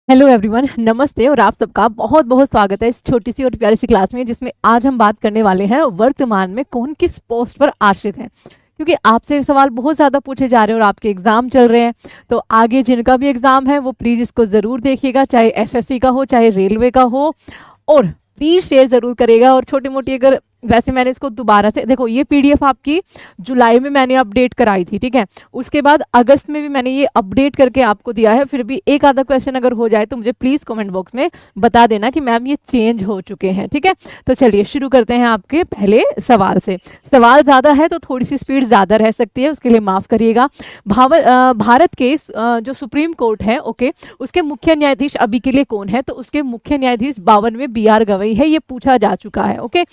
Hello everyone, नमस्ते और आप सबका बहुत बहुत स्वागत है इस छोटी सी और प्यारी सी क्लास में, जिसमें आज हम बात करने वाले हैं वर्तमान में कौन किस पोस्ट पर आश्रित है। क्योंकि आपसे सवाल बहुत ज़्यादा पूछे जा रहे हैं और आपके एग्जाम चल रहे हैं, तो आगे जिनका भी एग्जाम है वो प्लीज़ इसको ज़रूर देखिएगा, चाहे एसएससी का हो चाहे रेलवे का हो, और प्लीज़ शेयर ज़रूर करेगा। और छोटी मोटी अगर वैसे मैंने इसको दोबारा से देखो, ये पीडीएफ आपकी जुलाई में मैंने अपडेट कराई थी, ठीक है। उसके बाद अगस्त में भी मैंने ये अपडेट करके आपको दिया है। फिर भी एक आधा क्वेश्चन अगर हो जाए तो मुझे प्लीज़ कमेंट बॉक्स में बता देना कि मैम ये चेंज हो चुके हैं, ठीक है। तो चलिए शुरू करते हैं आपके पहले सवाल से। सवाल ज़्यादा है तो थोड़ी सी स्पीड ज़्यादा रह सकती है, उसके लिए माफ़ करिएगा। भारत के जो सुप्रीम कोर्ट है, ओके, उसके मुख्य न्यायाधीश अभी के लिए कौन है? तो उसके मुख्य न्यायाधीश 52वें BR गवई है। ये पूछा जा चुका है, ओके।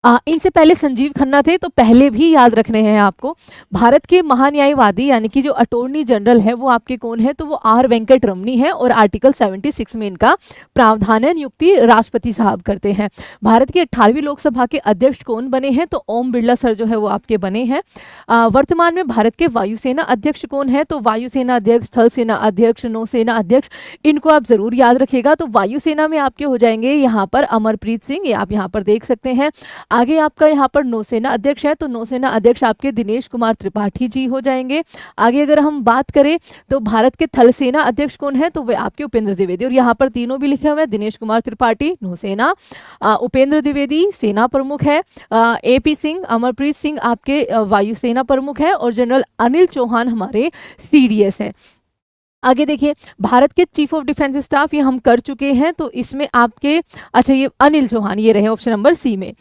इनसे पहले संजीव खन्ना थे, तो पहले भी याद रखने हैं आपको। भारत के महान्यायवादी यानी कि जो अटॉर्नी जनरल है वो आपके कौन है? तो वो आर वेंकट रमनी है, और आर्टिकल 76 में इनका प्रावधान है, नियुक्ति राष्ट्रपति साहब करते हैं। भारत की 18वीं लोकसभा के अध्यक्ष कौन बने हैं? तो ओम बिरला सर जो है वो आपके बने हैं। वर्तमान में भारत के वायुसेना अध्यक्ष कौन है? तो वायुसेना अध्यक्ष, थल सेना अध्यक्ष, नौसेना अध्यक्ष, इनको आप जरूर याद रखिएगा। तो वायुसेना में आपके हो जाएंगे यहाँ पर अमरप्रीत सिंह, ये आप यहाँ पर देख सकते हैं। आगे आपका यहाँ पर नौसेना अध्यक्ष है, तो नौसेना अध्यक्ष आपके दिनेश कुमार त्रिपाठी जी हो जाएंगे। आगे अगर हम बात करें तो भारत के थल सेना अध्यक्ष कौन है? तो वे आपके उपेंद्र द्विवेदी, और यहाँ पर तीनों भी लिखे हुए हैं, दिनेश कुमार त्रिपाठी नौसेना, उपेंद्र द्विवेदी सेना प्रमुख है, AP सिंह, अमरप्रीत सिंह आपके वायुसेना प्रमुख है, और जनरल अनिल चौहान हमारे CDS है। आगे देखिए, भारत के चीफ ऑफ डिफेंस स्टाफ ये हम कर चुके हैं, तो इसमें आपके अच्छा ये अनिल चौहान ये रहे ऑप्शन नंबर C में।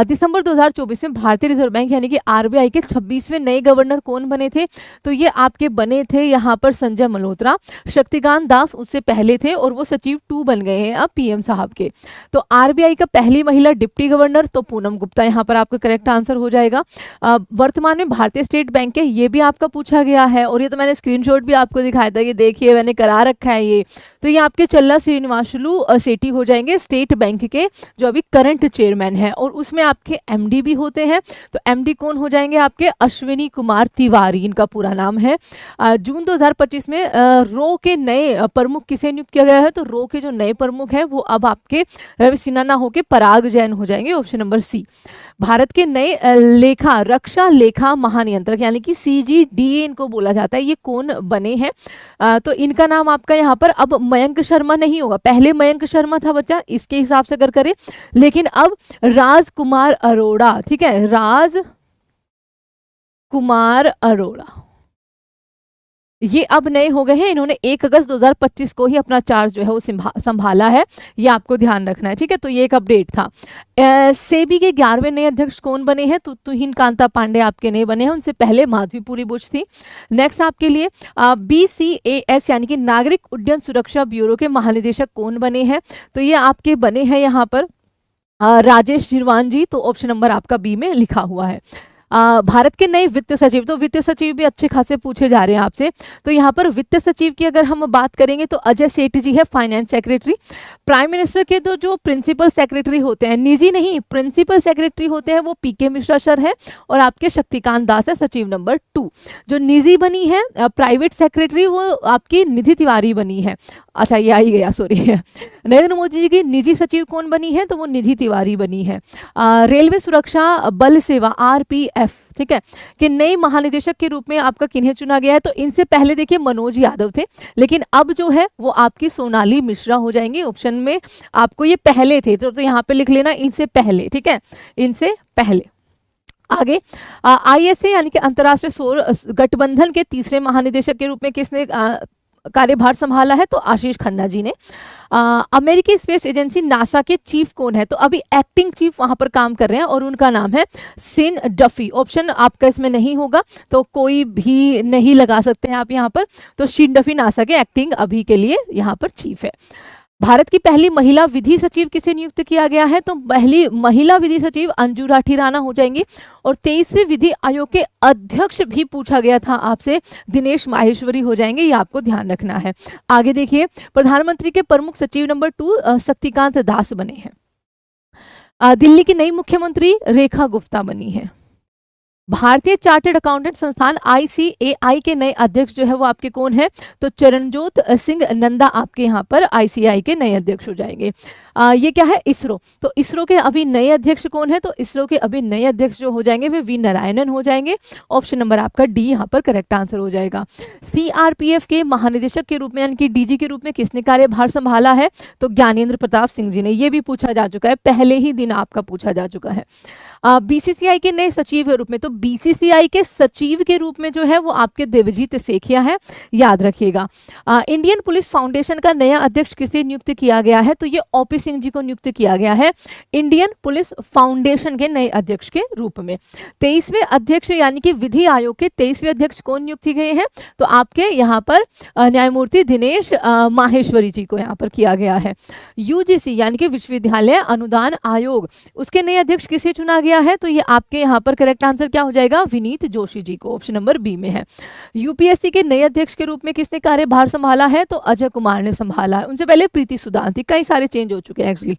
दिसंबर 2024 में भारतीय रिजर्व बैंक यानी कि RBI के 26वें नए गवर्नर कौन बने थे? तो ये आपके बने थे यहाँ पर संजय मल्होत्रा। शक्तिकांत दास उससे पहले थे और वो सचिव 2 बन गए हैं अब PM साहब के। तो RBI का पहली महिला डिप्टी गवर्नर तो पूनम गुप्ता यहाँ पर आपका करेक्ट आंसर हो जाएगा। वर्तमान में भारतीय स्टेट बैंक के, ये भी आपका पूछा गया है, और ये तो मैंने स्क्रीनशॉट भी आपको दिखाया था, ये देखिए मैंने करा रखा है ये। तो ये आपके चल्ला श्रीनिवासलू सेठी हो जाएंगे स्टेट बैंक के, जो अभी करंट चेयरमैन है, और उसमें आपके MD भी होते हैं। तो MD कौन हो जाएंगे? आपके अश्विनी कुमार तिवारी इनका पूरा नाम है। जून 2025 में रो के नए प्रमुख किसे नियुक्त किया गया है? तो रो के जो नए प्रमुख हैं वो अब आपके रवि सिन्हा ना होके पराग जैन हो जाएंगे, ऑप्शन नंबर C। भारत के नए रक्षा लेखा महानियंत्रक यानी कि CGDA इनको बोला जाता है, ये कौन बने हैं? तो इनका नाम आपका यहाँ पर अब मयंक शर्मा नहीं होगा, पहले मयंक शर्मा था बच्चा, इसके हिसाब से अगर करें, लेकिन अब राजकुमार अरोड़ा, ठीक है, राजकुमार अरोड़ा ये अब नए हो गए हैं। इन्होंने 1 अगस्त 2025 को ही अपना चार्ज जो है वो संभाला है, ये आपको ध्यान रखना है, ठीक है। तो ये एक अपडेट था। सेबी के 11वें नए अध्यक्ष कौन बने हैं? तो तुहिन कांता पांडे आपके नए बने हैं, उनसे पहले माधवीपुरी बुच थी। नेक्स्ट आपके लिए BCAS यानी कि नागरिक उड्डयन सुरक्षा ब्यूरो के महानिदेशक कौन बने हैं? तो ये आपके बने हैं यहाँ पर राजेश झिरवान जी, तो ऑप्शन नंबर आपका B में लिखा हुआ है। भारत के नए वित्त सचिव, तो वित्त सचिव भी अच्छे खासे पूछे जा रहे हैं आपसे। तो यहाँ पर वित्त सचिव की अगर हम बात करेंगे तो अजय सेठ जी है, फाइनेंस सेक्रेटरी। प्राइम मिनिस्टर के तो जो प्रिंसिपल सेक्रेटरी होते हैं, निजी नहीं प्रिंसिपल सेक्रेटरी होते हैं, वो PK मिश्रा सर है, और आपके शक्तिकांत दास है, सचिव नंबर 2। जो निजी बनी है प्राइवेट सेक्रेटरी, वो आपकी निधि तिवारी बनी है। अच्छा ये आई गया, सॉरी नरेंद्र मोदी जी की निजी सचिव कौन बनी है? तो वो निधि तिवारी बनी है। रेलवे सुरक्षा बल सेवा RPF, ठीक है, कि नए महानिदेशक के रूप में आपका किन्हें चुना गया है? तो इनसे पहले देखिए मनोज यादव थे, लेकिन अब जो है वो आपकी सोनाली मिश्रा हो जाएंगी। ऑप्शन में आपको ये पहले थे, तो यहाँ पे लिख लेना इनसे पहले, ठीक है, इनसे पहले। आगे ISA यानी कि अंतर्राष्ट्रीय सौर गठबंधन के तीसरे महानिदेशक के रूप में किसने कार्यभार संभाला है? तो आशीष खन्ना जी ने। अमेरिकी स्पेस एजेंसी नासा के चीफ कौन है? तो अभी एक्टिंग चीफ वहां पर काम कर रहे हैं, और उनका नाम है सिन डफी। ऑप्शन आपका इसमें नहीं होगा, तो कोई भी नहीं लगा सकते हैं आप यहाँ पर। तो सिन डफी नासा के एक्टिंग अभी के लिए यहाँ पर चीफ है। भारत की पहली महिला विधि सचिव किसे नियुक्त किया गया है? तो पहली महिला विधि सचिव अंजू राठी राणा हो जाएंगी। और 23वें विधि आयोग के अध्यक्ष भी पूछा गया था आपसे, दिनेश माहेश्वरी हो जाएंगे, ये आपको ध्यान रखना है। आगे देखिए, प्रधानमंत्री के प्रमुख सचिव नंबर 2 शक्तिकांत दास बने हैं। दिल्ली की नई मुख्यमंत्री रेखा गुप्ता बनी है। भारतीय चार्टर्ड अकाउंटेंट संस्थान ICAI के नए अध्यक्ष जो है वो आपके कौन है? तो चरणजोत सिंह नंदा आपके यहाँ पर ICAI के नए अध्यक्ष हो जाएंगे। ये क्या है? इसरो। तो इसरो के अभी नए अध्यक्ष कौन है? तो इसरो के अभी नए अध्यक्ष जो हो जाएंगे वे वी नारायणन हो जाएंगे। ऑप्शन नंबर आपका डी यहाँ पर करेक्ट आंसर हो जाएगा। CRPF के महानिदेशक के रूप में यानी कि DG के रूप में किसने कार्यभार संभाला है? तो ज्ञानेंद्र प्रताप सिंह जी ने। ये भी पूछा जा चुका है, पहले ही दिन आपका पूछा जा चुका है। BCCI के नए सचिव के रूप में, तो BCCI के सचिव के रूप में जो है वो आपके देवजीत सेखिया है, याद रखिएगा। इंडियन पुलिस फाउंडेशन का नया अध्यक्ष किसे नियुक्त किया गया है? तो ये OP सिंह जी को नियुक्त किया गया है इंडियन पुलिस फाउंडेशन के नए अध्यक्ष के रूप में। 23वें अध्यक्ष यानी कि विधि आयोग के 23वें अध्यक्ष कौन नियुक्त किए हैं? तो आपके यहाँ पर न्यायमूर्ति दिनेश माहेश्वरी जी को यहाँ पर किया गया है। UGC यानी कि विश्वविद्यालय अनुदान आयोग, उसके नए अध्यक्ष किसे चुना गया है? तो ये आपके यहाँ पर करेक्ट आंसर क्या हो जाएगा? विनीत जोशी जी को। ऑप्शन नंबर बी में है। UPSC के नए अध्यक्ष के रूप में किसने कार्यभार संभाला है? तो अजय कुमार ने संभाला है। उनसे पहले प्रीति सुदान थी। कई सारे चेंज हो चुके हैं एक्चुअली।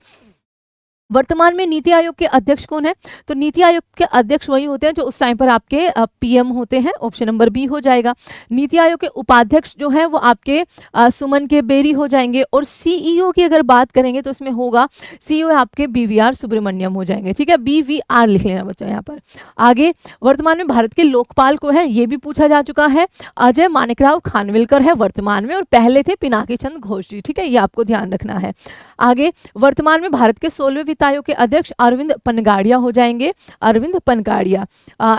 वर्तमान में नीति आयोग के अध्यक्ष कौन है? तो नीति आयोग के अध्यक्ष वही होते हैं जो उस टाइम पर आपके PM होते हैं। ऑप्शन नंबर बी हो जाएगा। नीति आयोग के उपाध्यक्ष जो है वो आपके सुमन के बेरी हो जाएंगे। और CEO की अगर बात करेंगे तो इसमें होगा CEO आपके BVR सुब्रमण्यम हो जाएंगे। ठीक है, BVR लिख लेना बच्चा यहाँ पर। आगे वर्तमान में भारत के लोकपाल को है, ये भी पूछा जा चुका है। अजय माणिकराव खानविलकर है वर्तमान में, और पहले थे पिनाकी चंद घोष जी। ठीक है, ये आपको ध्यान रखना है। आगे वर्तमान में भारत के 16वें वित्त आयोग के अध्यक्ष अरविंद पनगाड़िया हो जाएंगे। अरविंद पनगाड़िया।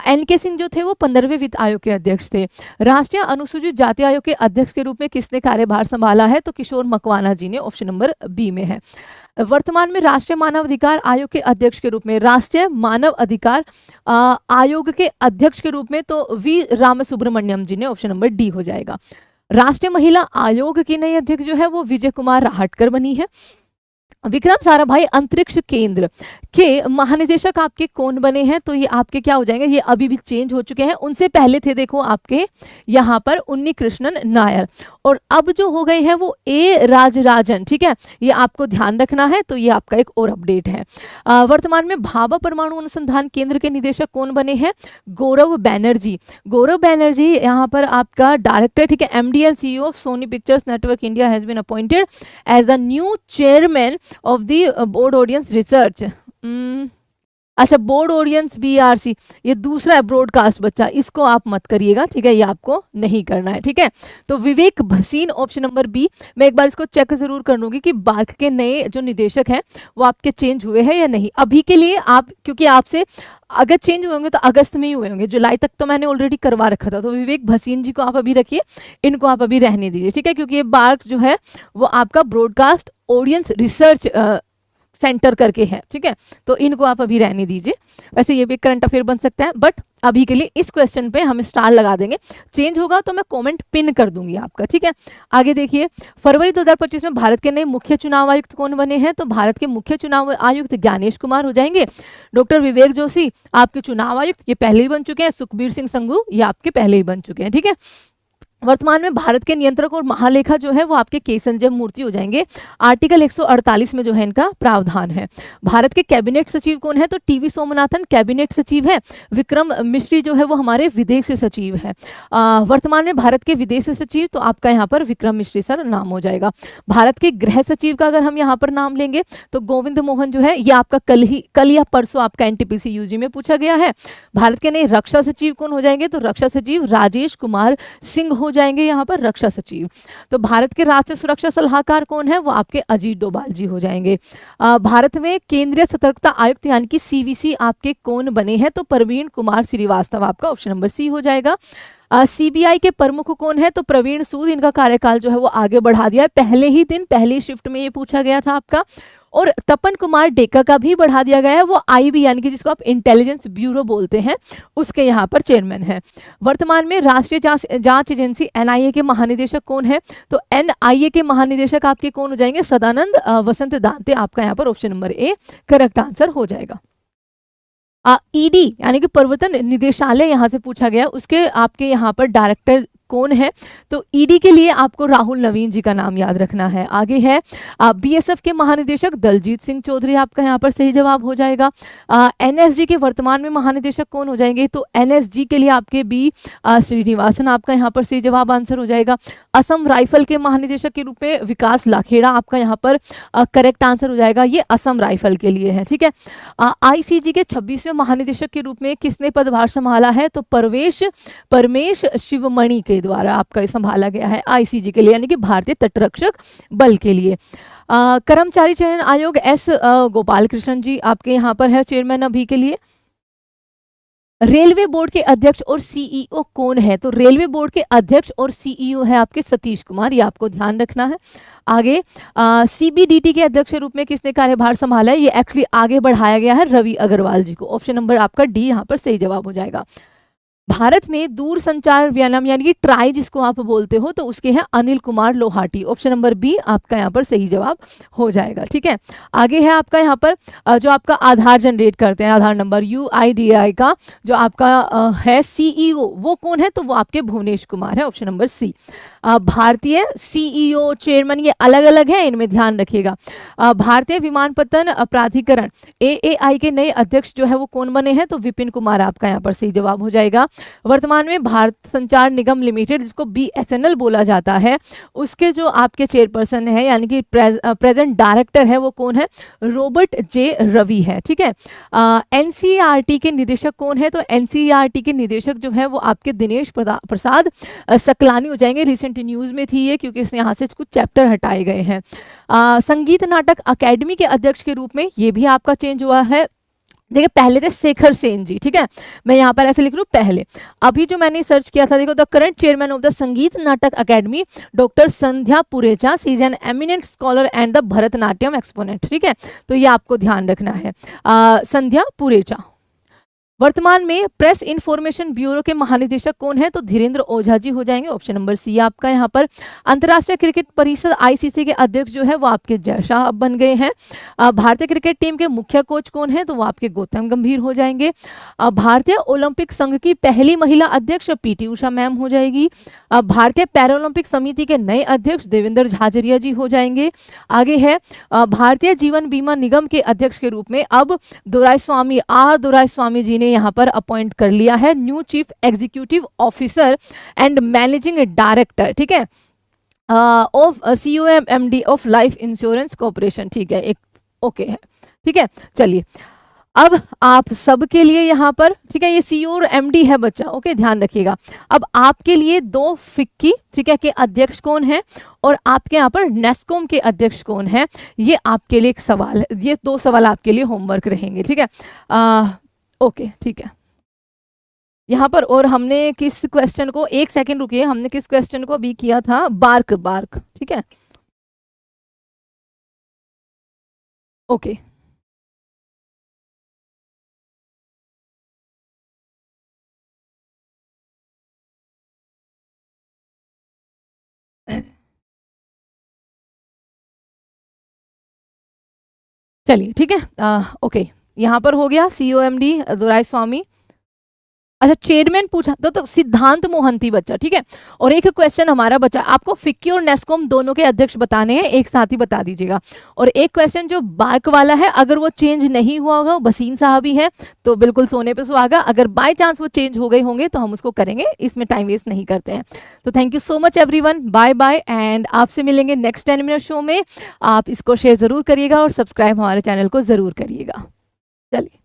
NK सिंह जो थे वो 15वें वित्त आयोग के अध्यक्ष थे। राष्ट्रीय अनुसूचित जाति आयोग के अध्यक्ष के रूप में किसने कार्यभार संभाला है? तो किशोर मकवाना जी ने। ऑप्शन नंबर बी में है। वर्तमान में राष्ट्रीय मानव अधिकार आयोग के अध्यक्ष के रूप में, राष्ट्रीय मानव अधिकार आयोग के अध्यक्ष के रूप में तो V रामसुब्रमण्यम जी ने। ऑप्शन नंबर डी हो जाएगा। राष्ट्रीय महिला आयोग की नई अध्यक्ष जो है वो विजय कुमार राहटकर बनी है। विक्रम साराभाई अंतरिक्ष केंद्र के महानिदेशक आपके कौन बने हैं? तो ये आपके क्या हो जाएंगे? ये अभी भी चेंज हो चुके हैं। उनसे पहले थे देखो आपके यहाँ पर उन्नी कृष्णन नायर, और अब जो हो गए हैं वो A राजराजन। ठीक है, ये आपको ध्यान रखना है। तो ये आपका एक और अपडेट है। वर्तमान में भाभा परमाणु अनुसंधान केंद्र के निदेशक कौन बने हैं? गौरव बैनर्जी। गौरव बैनर्जी यहाँ पर आपका डायरेक्टर। ठीक है, MD and CEO of Sony Pictures Network India has been appointed as the new chairman of the board audience research. अच्छा, बोर्ड ऑडियंस BRC, ये दूसरा है ब्रॉडकास्ट बच्चा, इसको आप मत करिएगा। ठीक है, ये आपको नहीं करना है। ठीक है, तो विवेक भसीन ऑप्शन नंबर बी। मैं एक बार इसको चेक जरूर कर लूंगी कि बार्क के नए जो निदेशक हैं वो आपके चेंज हुए हैं या नहीं। अभी के लिए आप, क्योंकि आपसे अगर चेंज हुए होंगे तो अगस्त में ही हुए होंगे, जुलाई तक तो मैंने ऑलरेडी करवा रखा था। तो विवेक भसीन जी को आप अभी रखिए, इनको आप अभी रहने दीजिए। ठीक है, क्योंकि ये बार्क जो है वो आपका ब्रॉडकास्ट ऑडियंस रिसर्च सेंटर करके है। ठीक है, तो इनको आप अभी रहने दीजिए। वैसे ये भी करंट अफेयर बन सकता है, बट अभी के लिए इस क्वेश्चन पे हम स्टार लगा देंगे। चेंज होगा तो मैं कमेंट पिन कर दूंगी आपका। ठीक है, आगे देखिए। फरवरी 2025 में भारत के नए मुख्य चुनाव आयुक्त कौन बने हैं? तो भारत के मुख्य चुनाव आयुक्त ज्ञानेश कुमार हो जाएंगे। डॉक्टर विवेक जोशी आपके चुनाव आयुक्त, ये पहले ही बन चुके हैं। सुखबीर सिंह संघू ये आपके पहले ही बन चुके हैं। ठीक है, वर्तमान में भारत के नियंत्रक और महालेखा जो है वो आपके के संजय मूर्ति हो जाएंगे। आर्टिकल 148 में जो है इनका प्रावधान है। भारत के कैबिनेट सचिव कौन है? तो टीवी सोमनाथन कैबिनेट सचिव है। विक्रम मिश्री जो है वो हमारे विदेश सचिव है। वर्तमान में भारत के विदेश सचिव तो आपका यहाँ पर विक्रम मिश्री सर नाम हो जाएगा। भारत के गृह सचिव का अगर हम यहाँ पर नाम लेंगे तो गोविंद मोहन जो है ये आपका कल या परसों आपका NTPC UG में पूछा गया है। भारत के नए रक्षा सचिव कौन हो जाएंगे? तो रक्षा सचिव राजेश कुमार सिंह हो जाएंगे यहाँ पर रक्षा सचिव। तो भारत के राष्ट्रीय सुरक्षा सलाहकार कौन है? वो आपके अजीत डोभाल जी हो जाएंगे। भारत में केंद्रीय सतर्कता आयुक्त यानी कि CVC आपके कौन बने हैं? तो प्रवीण कुमार श्रीवास्तव आपका ऑप्शन नंबर सी हो जाएगा। CBI के प्रमुख कौन है? तो प्रवीण सूद, इनका कार्यकाल जो है वो आगे बढ़ा दिया है। पहले ही दिन पहली शिफ्ट में ये पूछा गया था आपका। और तपन कुमार डेका का भी बढ़ा दिया गया है। वो IB यानी कि जिसको आप इंटेलिजेंस ब्यूरो बोलते हैं उसके यहाँ पर चेयरमैन है। वर्तमान में राष्ट्रीय जांच एजेंसी NIA के महानिदेशक कौन है? तो NIA के महानिदेशक आपके कौन हो जाएंगे? सदानंद वसंत दांते आपका यहाँ पर option number A correct answer हो जाएगा। ED यानी कि प्रवर्तन निदेशालय यहाँ से पूछा गया, उसके आपके यहाँ पर डायरेक्टर कौन है? तो ईडी के लिए आपको राहुल नवीन जी का नाम याद रखना है। आगे है बीएसएफ के महानिदेशक दलजीत सिंह चौधरी, आपका यहाँ पर सही जवाब हो जाएगा। एनएसजी के वर्तमान में महानिदेशक कौन हो जाएंगे? तो एनएसजी के लिए आपके बी श्रीनिवासन, आपका यहाँ पर सही जवाब आंसर हो जाएगा। असम राइफल के महानिदेशक के रूप में विकास लाखेड़ा, आपका यहाँ पर करेक्ट आंसर हो जाएगा। ये असम राइफल के लिए है, ठीक है। आईसीजी के 26वें महानिदेशक के रूप में किसने पदभार संभाला है? तो परमेश शिवमणि के द्वारा आपका संभाला गया है आईसीजी के लिए, यानी कि भारतीय तटरक्षक बल के लिए। कर्मचारी चयन आयोग एस गोपाल कृष्णन जी आपके यहाँ पर है चेयरमैन अभी के लिए। रेलवे बोर्ड के अध्यक्ष और सीईओ कौन है? तो रेलवे बोर्ड के अध्यक्ष और सीईओ है आपके सतीश कुमार, ये आपको ध्यान रखना है। आगे सीबीडीटी के अध्यक्ष के रूप में किसने कार्यभार संभाला है? ये एक्चुअली आगे बढ़ाया गया है रवि अग्रवाल जी को। ऑप्शन नंबर आपका डी यहाँ पर सही जवाब हो जाएगा। भारत में दूर संचार विनियम यानी कि ट्राई जिसको आप बोलते हो, तो उसके हैं Anil Kumar Lohati. Option number B आपका यहाँ पर सही जवाब हो जाएगा, ठीक है। आगे है आपका यहाँ पर जो आपका आधार जनरेट करते हैं, आधार नंबर UIDAI का जो आपका है सीईओ वो कौन है? तो वो आपके भुवनेश कुमार है, ऑप्शन नंबर सी। भारतीय सीईओ चेयरमैन ये अलग अलग है, इनमें ध्यान रखिएगा। भारतीय विमानपत्तन प्राधिकरण AAI के नए अध्यक्ष जो है वो कौन बने हैं? तो विपिन कुमार, आपका यहाँ पर सही जवाब हो जाएगा। वर्तमान में भारत संचार निगम लिमिटेड जिसको BSNL बोला जाता है, उसके जो आपके चेयरपर्सन है यानी कि प्रेजेंट डायरेक्टर है वो कौन है? रॉबर्ट जे रवि है, ठीक है। NCERT के निदेशक कौन है? तो NCERT के निदेशक जो है वो आपके दिनेश प्रसाद सकलानी हो जाएंगे। रिसेंट न्यूज में थी ये, क्योंकि इसने यहाँ से कुछ चैप्टर हटाए गए हैं। संगीत नाटक अकेडमी के अध्यक्ष के रूप में ये भी आपका चेंज हुआ है। देखिए पहले थे शेखर सेन जी, ठीक है, मैं यहाँ पर ऐसे लिख रही हूँ पहले। अभी जो मैंने सर्च किया था, देखो the current chairman of the Sangeet Natak Akademi doctor Sandhya Purecha, she is an eminent scholar and the Bharatanatyam exponent, ठीक है, तो ये आपको ध्यान रखना है। संध्या पुरेचा। वर्तमान में प्रेस इंफॉर्मेशन ब्यूरो के महानिदेशक कौन है? तो धीरेन्द्र ओझा जी हो जाएंगे, ऑप्शन नंबर सी आपका यहाँ पर। अंतर्राष्ट्रीय क्रिकेट परिषद ICC के अध्यक्ष जो है वो आपके जय शाह अब बन गए हैं। भारतीय क्रिकेट टीम के मुख्य कोच कौन है? तो वो आपके गौतम गंभीर हो जाएंगे। भारतीय ओलंपिक संघ की पहली महिला अध्यक्ष PT उषा मैम हो जाएगी। भारतीय पैरालंपिक समिति के नए अध्यक्ष देवेंद्र झाझरिया जी हो जाएंगे। आगे है भारतीय जीवन बीमा निगम के अध्यक्ष के रूप में अब दोराईस्वामी दोराईस्वामी जी ने यहाँ पर अपॉइंट कर लिया है new chief executive officer and managing director, ठीक है, of COMD of life insurance corporation, ठीक है, एक ओके है, ठीक है। चलिए अब आप सबके लिए यहाँ पर, ठीक है, ये CEO और MD है बच्चा, ओके, ध्यान रखिएगा। अब आपके लिए 2 फिक्की, ठीक है, के अध्यक्ष कौन है और आपके यहाँ पर नेस्कॉम के अध्यक्ष कौन है, ये आपके लिए एक सवाल है। ये 2 सवाल आपके लिए होमवर्क रहेंगे, ठीक है, ओके, ठीक है। यहाँ पर और हमने किस क्वेश्चन को, एक सेकंड रुकिए, हमने किस क्वेश्चन को अभी किया था? बार्क, ठीक है, ओके। चलिए ठीक है, ओके, यहाँ पर हो गया COMD दोराईस्वामी। अच्छा चेयरमैन पूछा तो सिद्धांत मोहंती बच्चा, ठीक है। और एक क्वेश्चन हमारा बच्चा, आपको फिक्की और नेस्कॉम दोनों के अध्यक्ष बताने हैं, एक साथ ही बता दीजिएगा। और एक क्वेश्चन जो बार्क वाला है, अगर वो चेंज नहीं हुआ होगा, बसीन साहब ही है तो बिल्कुल सोने पे सुहागा, अगर बाय चांस वो चेंज हो गए होंगे तो हम उसको करेंगे, इसमें टाइम वेस्ट नहीं करते हैं। तो thank you so much everyone, bye bye, and आपसे मिलेंगे नेक्स्ट 10 मिनट शो में। आप इसको शेयर जरूर करिएगा और सब्सक्राइब हमारे चैनल को जरूर करिएगा। चलिए।